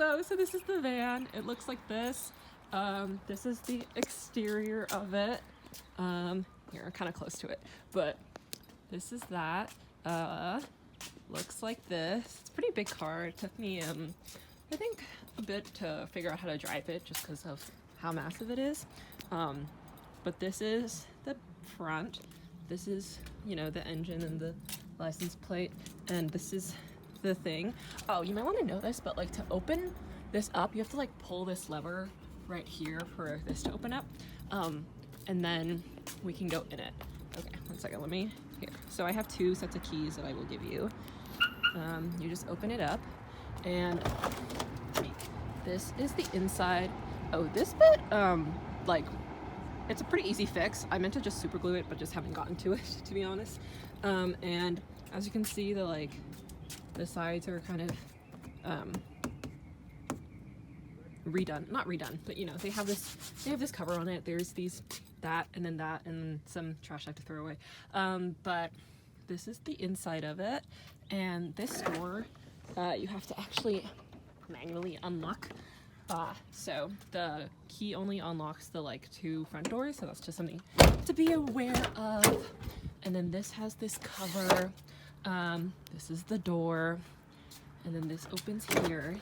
Hello, so this is the van. It looks like this. This is the exterior of it. Here, I'm kind of close to it, but this is that. Looks like this. It's a pretty big car. It took me, I think a bit to figure out how to drive it just because of how massive it is. But this is the front. This is, you know, the engine and the license plate, and this is the thing. Oh, you might want to know this, but like to open this up, you have to like pull this lever right here for this to open up, and then we can go in it. Okay, one second, let me, here. So I have two sets of keys that I will give you. You just open it up, and this is the inside. Oh, this bit, like, it's a pretty easy fix. I meant to just super glue it, but just haven't gotten to it, to be honest. And as you can see, the sides are kind of redone, not redone, but you know, they have this cover on it. There's that, and some trash I have to throw away. But this is the inside of it, and this door, you have to actually manually unlock. So the key only unlocks the like two front doors, so that's just something to be aware of. And then this has this cover. This is the door, and then this opens here.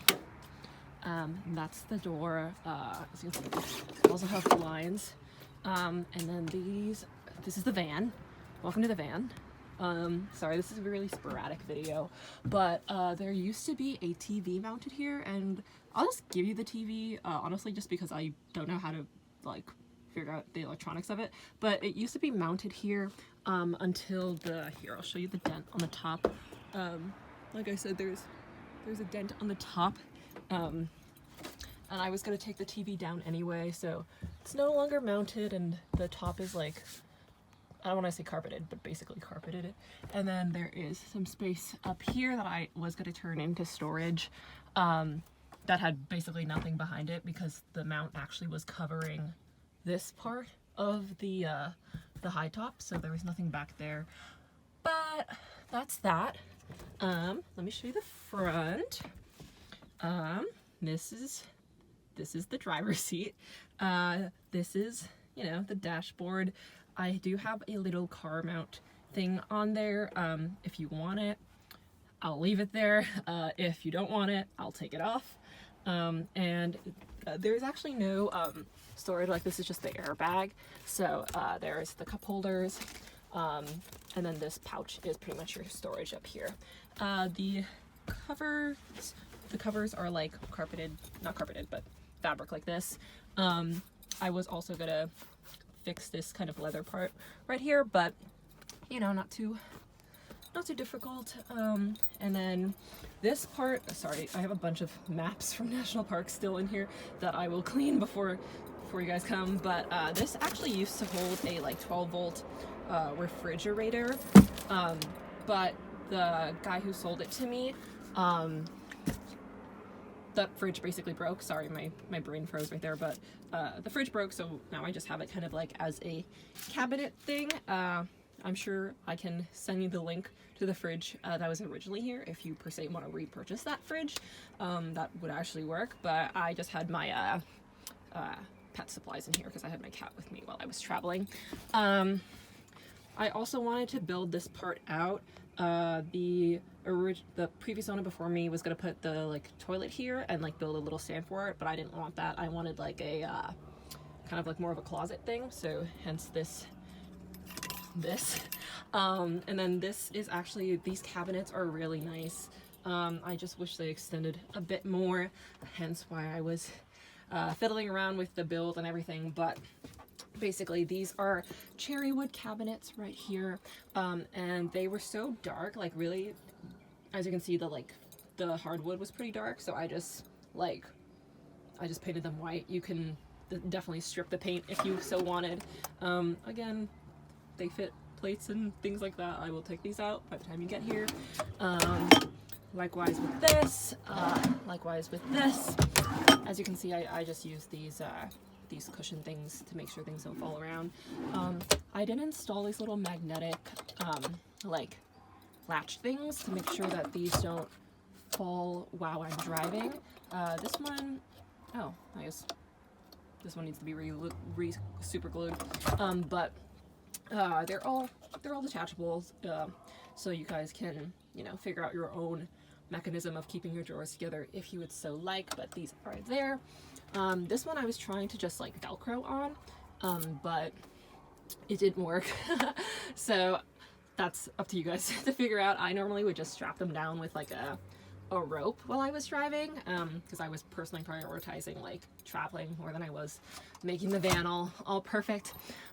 That's the door. As you can see, it also have blinds. And then this is the van. Welcome to the van. Sorry, this is a really sporadic video, but there used to be a TV mounted here, and I'll just give you the TV, honestly, just because I don't know how to like figure out the electronics of it. But it used to be mounted here until here, I'll show you the dent on the top. Like I said, there's a dent on the top, and I was gonna take the TV down anyway, so it's no longer mounted, and the top is like, I don't want to say carpeted, but basically carpeted. And then there is some space up here that I was going to turn into storage, that had basically nothing behind it because the mount actually was covering this part of the high top, so there was nothing back there. But that's that. Let me show you the front. This is the driver's seat. This is, you know, the dashboard. I do have a little car mount thing on there. If you want it, I'll leave it there. If you don't want it, I'll take it off. And there's actually no storage, like this is just the airbag. So there's the cup holders, and then this pouch is pretty much your storage up here. The covers are like carpeted, not carpeted, but fabric like this. I was also gonna fix this kind of leather part right here, but you know, not too difficult. And then this part, sorry, I have a bunch of maps from national parks still in here that I will clean before you guys come, but this actually used to hold a like 12-volt refrigerator, but the guy who sold it to me, that fridge basically broke. Sorry, my brain froze right there, but the fridge broke, so now I just have it kind of like as a cabinet thing. I'm sure I can send you the link to the fridge that was originally here if you per se want to repurchase that fridge. That would actually work, but I just had my pet supplies in here because I had my cat with me while I was traveling. I also wanted to build this part out. The previous owner before me was gonna put the like toilet here and like build a little stand for it, but I didn't want that. I wanted like a kind of like more of a closet thing, so hence this. And then this is actually, these cabinets are really nice. I just wish they extended a bit more, hence why I was fiddling around with the build and everything. But basically these are cherry wood cabinets right here, and they were so dark, like really, as you can see, the hardwood was pretty dark, so I just painted them white. You can definitely strip the paint if you so wanted. Again, they fit plates and things like that. I will take these out by the time you get here. Likewise with this, likewise with this. As you can see, I just use these cushion things to make sure things don't fall around. I did install these little magnetic like latch things to make sure that these don't fall while I'm driving. This one, oh, I guess this one needs to be super glued. But they're all detachables, so you guys can, you know, figure out your own mechanism of keeping your drawers together if you would so like, but these are there. This one I was trying to just like Velcro on, but it didn't work. So that's up to you guys to figure out. I normally would just strap them down with like a rope while I was driving, because I was personally prioritizing like traveling more than I was making the van all perfect.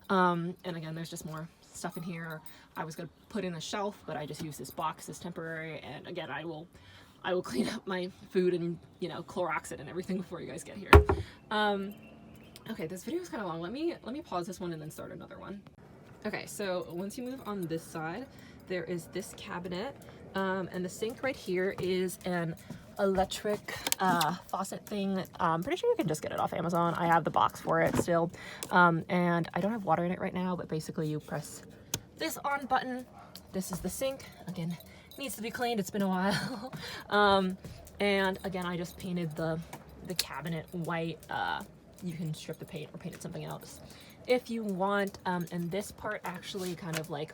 And again, there's just more stuff in here. I was gonna put in a shelf, but I just used this box as temporary, and again, I will clean up my food and, you know, Clorox it and everything before you guys get here. Okay, this video is kind of long. Let me pause this one and then start another one. Okay, so once you move on this side, there is this cabinet, and the sink right here is an electric faucet thing. I'm pretty sure you can just get it off Amazon. I have the box for it still, and I don't have water in it right now, but basically you press this on button. This is the sink. Again, needs to be cleaned. It's been a while. And again, I just painted the cabinet white. You can strip the paint or paint it something else if you want. And this part actually kind of like,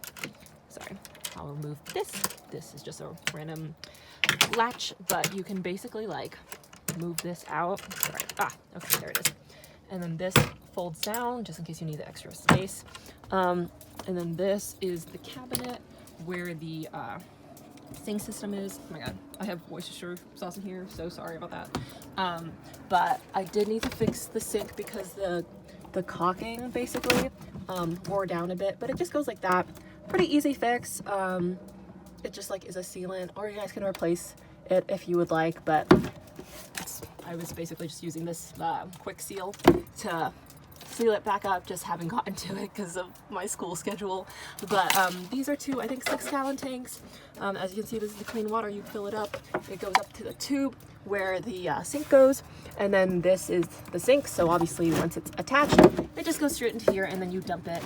sorry, I'll remove this. This is just a random latch, but you can basically like move this out. Sorry. Okay, there it is. And then this folds down just in case you need the extra space. And then this is the cabinet where the sink system is. Oh my god, I have Worcestershire sauce in here, so sorry about that. But I did need to fix the sink because the caulking basically wore down a bit, but it just goes like that. Pretty easy fix. It just like is a sealant, or you guys can replace it if you would like, but I was basically just using this quick seal to seal it back up, just haven't gotten to it because of my school schedule. But these are two, I think, 6-gallon tanks. As you can see, this is the clean water. You fill it up, it goes up to the tube where the sink goes, and then this is the sink. So obviously once it's attached, it just goes straight into here, and then you dump it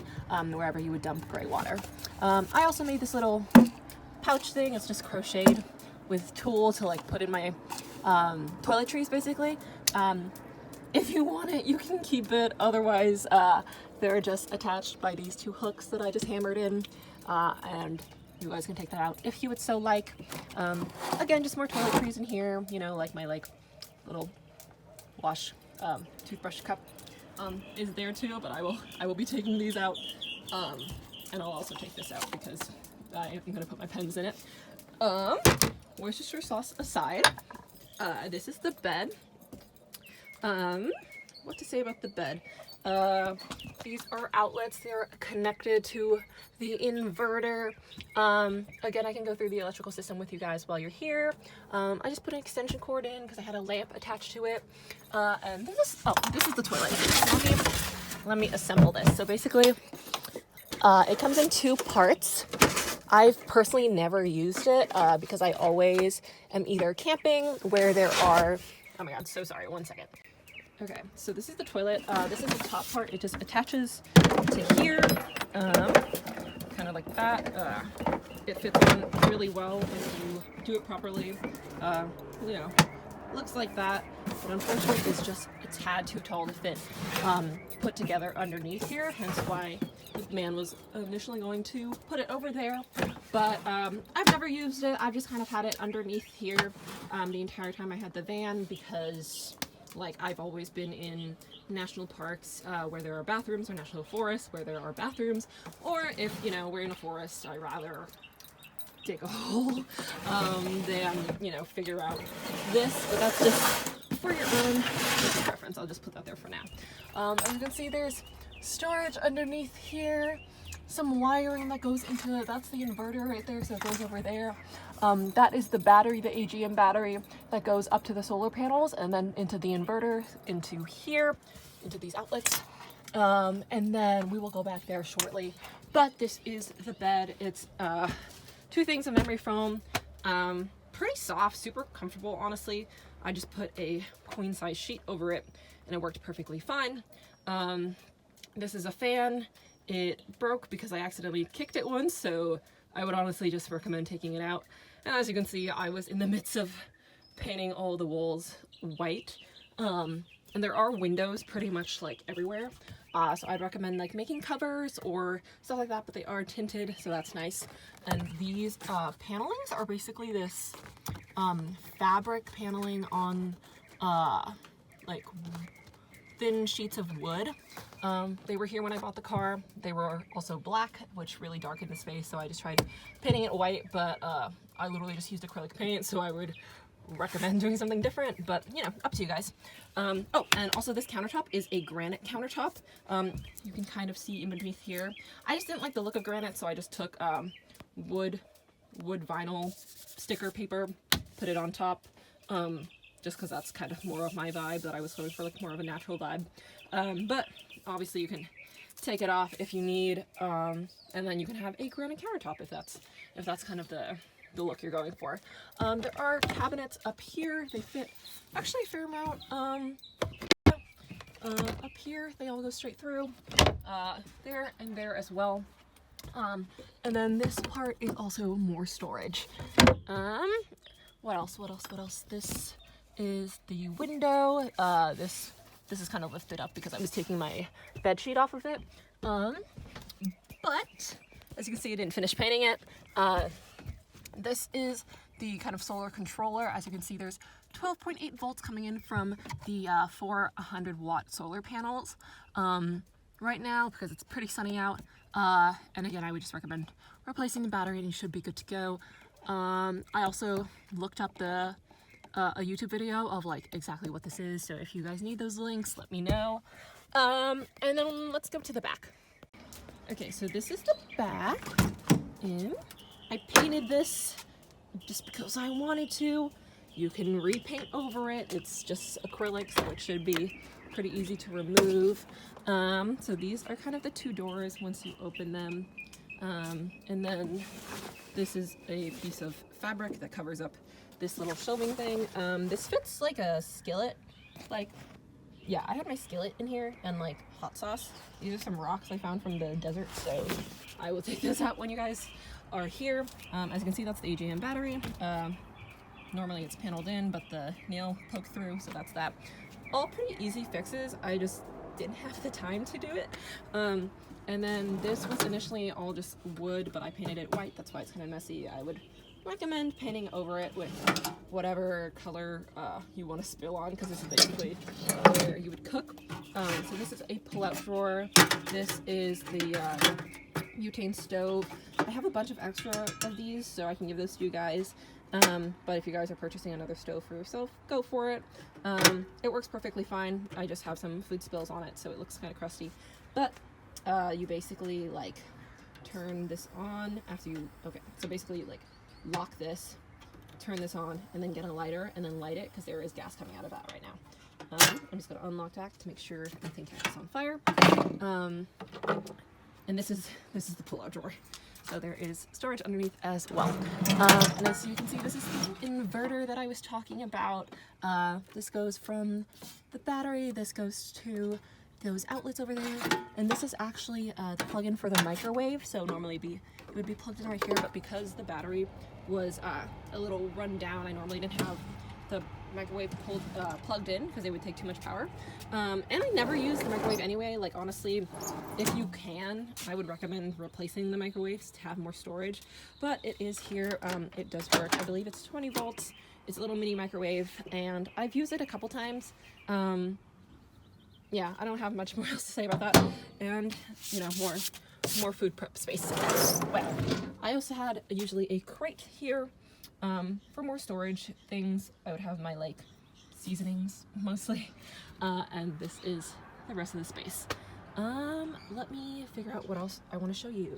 wherever you would dump gray water. I also made this little pouch thing. It's just crocheted with tulle to like put in my toiletries basically. If you want it, you can keep it. Otherwise, they're just attached by these two hooks that I just hammered in, and you guys can take that out if you would so like. Again, just more toiletries in here, you know, like my like little wash toothbrush cup is there too, but I will be taking these out, and I'll also take this out because I'm gonna put my pens in it. Worcestershire sauce aside, this is the bed. What to say about the bed? These are outlets. They're connected to the inverter. Again, I can go through the electrical system with you guys while you're here. I just put an extension cord in because I had a lamp attached to it. And this is the toilet. Let me assemble this. So basically, it comes in 2 parts. I've personally never used it because I always am either camping where there are, oh my god, so sorry, 1 second. Okay, so this is the toilet. This is the top part. It just attaches to here, kind of like that. It fits on really well if you do it properly. You know, looks like that, but unfortunately it's just a tad too tall to fit put together underneath here, hence why the man was initially going to put it over there. But I've never used it. I've just kind of had it underneath here the entire time I had the van, because like I've always been in national parks where there are bathrooms, or national forests where there are bathrooms, or if, you know, we're in a forest, I'd rather dig a hole than, you know, figure out this. But that's just for your own preference. I'll just put that there for now. As you can see, there's storage underneath here, some wiring that goes into it. That's the inverter right there, so it goes over there. That is the battery, the AGM battery that goes up to the solar panels and then into the inverter, into here, into these outlets. And then we will go back there shortly. But this is the bed. It's 2 things of memory foam. Pretty soft, super comfortable, honestly. I just put a queen size sheet over it and it worked perfectly fine. This is a fan. It broke because I accidentally kicked it once, so I would honestly just recommend taking it out. And as you can see, I was in the midst of painting all the walls white. And there are windows pretty much like everywhere. So I'd recommend like making covers or stuff like that, but they are tinted, so that's nice. And these panelings are basically this fabric paneling on like thin sheets of wood. They were here when I bought the car. They were also black, which really darkened the space, so I just tried painting it white, but I literally just used acrylic paint, so I would recommend doing something different, but you know, up to you guys. Oh, and also this countertop is a granite countertop. You can kind of see in beneath here. I just didn't like the look of granite, so I just took wood vinyl sticker paper, put it on top, just because that's kind of more of my vibe, that I was going for like more of a natural vibe. But obviously you can take it off if you need, and then you can have a granite countertop if that's kind of the look you're going for. There are cabinets up here. They fit actually a fair amount. Up here, they all go straight through. There and there as well. And then this part is also more storage. What else? This is the window. This is kind of lifted up because I was taking my bed sheet off of it. But as you can see, I didn't finish painting it. This is the kind of solar controller. As you can see, there's 12.8 volts coming in from the 400 watt solar panels right now because it's pretty sunny out. And again, I would just recommend replacing the battery and you should be good to go. I also looked up a YouTube video of like exactly what this is, so if you guys need those links, let me know. And then let's go to the back. Okay, so this is the back. I painted this just because I wanted to. You can repaint over it. It's just acrylic, so it should be pretty easy to remove. So these are kind of the two doors once you open them. And then this is a piece of fabric that covers up this little shelving thing. This fits like a skillet. Like, yeah, I had my skillet in here and like hot sauce. These are some rocks I found from the desert, so I will take those out when you guys are here. As you can see, that's the AGM battery. Normally it's paneled in, but the nail poked through, so that's that. All pretty easy fixes. I just didn't have the time to do it. And then this was initially all just wood, but I painted it white. That's why it's kind of messy. I would recommend painting over it with whatever color you want to spill on, because this is basically where you would cook. So this is a pull-out drawer. This is the butane stove. I have a bunch of extra of these, so I can give those to you guys. But if you guys are purchasing another stove for yourself, go for it. It works perfectly fine. I just have some food spills on it, so it looks kind of crusty. But you basically like turn this on after you, okay, so basically like lock this, turn this on, and then get a lighter and then light it, because there is gas coming out of that right now. I'm just going to unlock that to make sure nothing catches on fire. And this is the pull-out drawer. So there is storage underneath as well. And as you can see, this is the inverter that I was talking about. This goes from the battery, this goes to those outlets over there, and this is actually the plug-in for the microwave. So normally it would be plugged in right here, but because the battery was a little run down, I normally didn't have the microwave plugged in because it would take too much power. And I never use the microwave anyway. Like, honestly, if you can, I would recommend replacing the microwaves to have more storage, but it is here. It does work. I believe it's 20 volts. It's a little mini microwave, and I've used it a couple times. Yeah, I don't have much more else to say about that. And, you know, more food prep space as well. I also had usually a crate here for more storage things. I would have my like seasonings mostly, and this is the rest of the space. Let me figure out what else I want to show you.